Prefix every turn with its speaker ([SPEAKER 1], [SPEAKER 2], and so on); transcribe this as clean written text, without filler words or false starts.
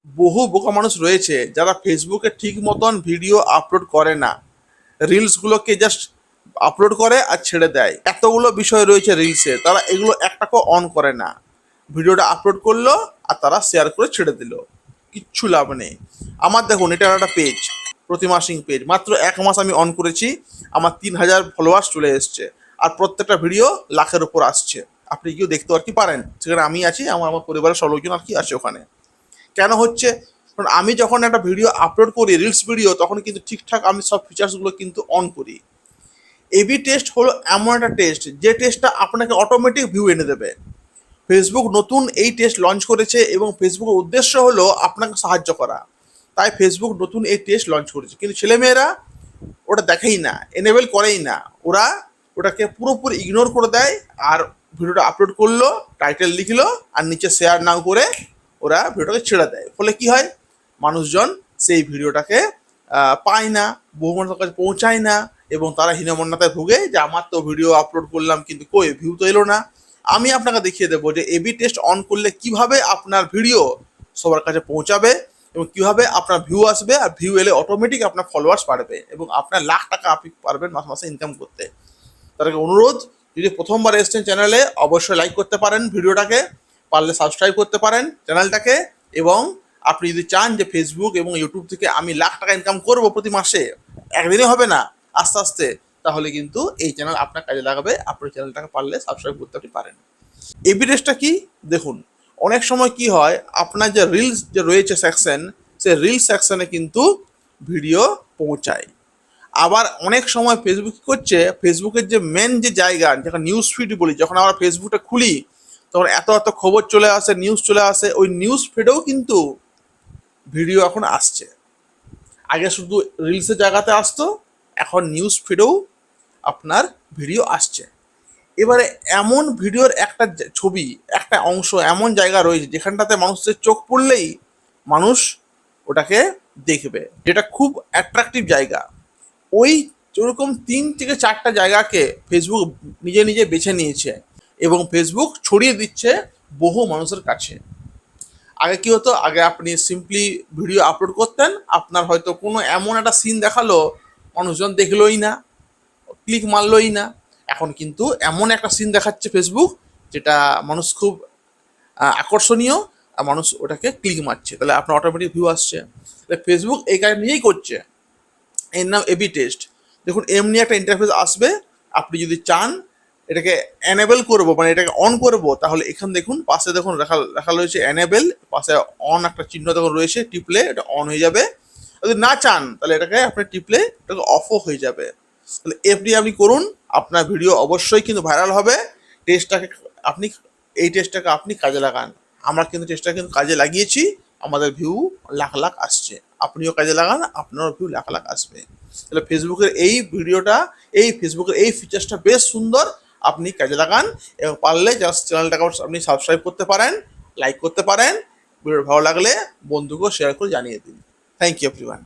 [SPEAKER 1] বহু বোকা মানুষ রয়েছে যারা ফেসবুকে ঠিক মতন ভিডিও আপলোড করে না, রিলসগুলোকে জাস্ট আপলোড করে আর ছেড়ে দেয়। এতগুলো বিষয় রয়েছে রিলসে, তারা এগুলো একটাকেও অন করে না। ভিডিওটা আপলোড করলো আর তারা শেয়ার করে ছেড়ে দিল, কিচ্ছু লাভ নেই। আমার দেখুন, এটা একটা পেজ, প্রতিমা সিং পেজ, মাত্র 1 মাস আমি অন করেছি, আমার 3000 ফলোয়ার্স চলে এসছে, আর প্রত্যেকটা ভিডিও লাখের উপর আসছে। আপনি কেউ দেখতে আর কি পারেন, সেখানে আমি আছি, আমার আমার পরিবারের 16 জন আর কি আছে ওখানে। কেন হচ্ছে? কারণ আমি যখন একটা ভিডিও আপলোড করি, রিলস ভিডিও, তখন কিন্তু ঠিকঠাক আমি সব ফিচার্সগুলো কিন্তু অন করি। এবি টেস্ট হলো এমন একটা টেস্ট, যে টেস্টটা আপনাকে অটোমেটিক ভিউ এনে দেবে। ফেসবুক নতুন এই টেস্ট লঞ্চ করেছে এবং ফেসবুকের উদ্দেশ্য হলো আপনাকে সাহায্য করা। তাই ফেসবুক নতুন এই টেস্ট লঞ্চ করেছে, কিন্তু ছেলেমেয়েরা ওটা দেখেই না, এনেবেল করেই না। ওরা ওটাকে পুরোপুরি ইগনোর করে দেয়, আর ভিডিওটা আপলোড করলো, টাইটেল লিখলো, আর নিচে শেয়ার নাও করে ওরা ভিডিওটাকে ছেড়ে দেয়। ফলে কি হয়, মানুষজন সেই ভিডিওটাকে পায় না, বহু মানুষের কাছে পৌঁছায় না, এবং তারা হীনমন্যতায় ভুগে যে আমার তো ভিডিও আপলোড করলাম কিন্তু কই ভিউ তো এলো না। আমি আপনাকে দেখিয়ে দেবো যে এবি টেস্ট অন করলে কিভাবে আপনার ভিডিও সবার কাছে পৌঁছাবে, এবং কিভাবে আপনার ভিউ আসবে, আর ভিউ এলে অটোমেটিক আপনার ফলোয়ার্স বাড়বে, এবং আপনার লাখ টাকা আপনি পারবেন মাসে মাসে ইনকাম করতে। তাদেরকে অনুরোধ, যদি প্রথমবার এসছেন চ্যানেলে, অবশ্যই লাইক করতে পারেন ভিডিওটাকে, পারলে সাবস্ক্রাইব করতে পারেন চ্যানেলটাকে। এবং আপনি যদি চান যে ফেসবুক এবং ইউটিউব থেকে আমি লাখ টাকা ইনকাম করব প্রতি মাসে, একদিনে হবে না, আস্তে আস্তে, তাহলে কিন্তু এই চ্যানেল আপনার কাজে লাগাবে। আপনি চ্যানেলটাকে পারলে সাবস্ক্রাইব করতে আপনি পারেন। এভিডেন্সটা কি দেখুন, অনেক সময় কি হয়, আপনার যে রিলস যে রয়েছে সেকশন, সেই রিলস সেকশনে কিন্তু ভিডিও পৌঁছায়। আবার অনেক সময় ফেসবুক কী করছে, ফেসবুকের যে মেন যে জায়গা, যখন নিউজ ফিড বলি, যখন আমরা ফেসবুকটা খুলি, তখন এত এত খবর চলে আসে, নিউজ চলে আসে, ওই নিউজ ফিডেও কিন্তু ভিডিও এখন আসছে। আগে শুধু রিলসের জায়গাতে আসতো, এখন নিউজ ফিডেও আপনার ভিডিও আসছে। এবারে এমন ভিডিওর একটা ছবি, একটা অংশ, এমন জায়গা রয়েছে যেখানটাতে মানুষের চোখ পড়লেই মানুষ ওটাকে দেখবে, যেটা খুব অ্যাট্রাকটিভ জায়গা। ওই যেরকম 3 থেকে 4টা জায়গাকে ফেসবুক নিজে নিজে বেছে নিয়েছে, এবং ফেসবুক ছড়িয়ে দিচ্ছে বহু মানুষের কাছে। আগে কি হতো, আগে আপনি সিম্পলি ভিডিও আপলোড করতেন, আপনার হয়তো কোনো এমন একটা সিন দেখালো, মানুষজন দেখলোই না, ক্লিক মারলোই না। এখন কিন্তু এমন একটা সিন দেখাচ্ছে ফেসবুক, যেটা মানুষ খুব আকর্ষণীয়, আর মানুষ ওটাকে ক্লিক মারছে, তাহলে আপনার অটোমেটিক ভিউ আসছে। তাহলে ফেসবুক এই কাজ নিয়েই করছে, এর নাম এবি টেস্ট। দেখুন, এমনি একটা ইন্টারফেস আসবে। আপনি যদি চান এটাকে এনেবেল করবো, মানে এটাকে অন করবো, তাহলে এখান দেখুন পাশে দেখুন রাখা রয়েছে এনেবেল, পাশে অন একটা চিহ্ন দেখুন রয়েছে, টিপলে এটা অন হয়ে যাবে। যদি না চান তাহলে এটাকে আপনি টিপলে এটাকে অফও হয়ে যাবে। তাহলে এফডি আপনি করুন, আপনার ভিডিও অবশ্যই কিন্তু ভাইরাল হবে। টেস্টটাকে আপনি এই টেস্টটাকে আপনি কাজে লাগান। আমরা কিন্তু টেস্টটা কিন্তু কাজে লাগিয়েছি, আমাদের ভিউ লাখ লাখ আসছে। আপনিও কাজে লাগান, আপনারও ভিউ লাখ লাখ আসবে। তাহলে ফেসবুকের এই ভিডিওটা, এই ফেসবুকের এই ফিচার্সটা বেশ সুন্দর, আপনি কাজে লাগান। এবং পারলে জাস্ট চ্যানেলটাকে আপনি সাবস্ক্রাইব করতে পারেন, লাইক করতে পারেন, ভিডিও ভালো লাগলে বন্ধুকেও শেয়ার করে জানিয়ে দিন। Thank you everyone.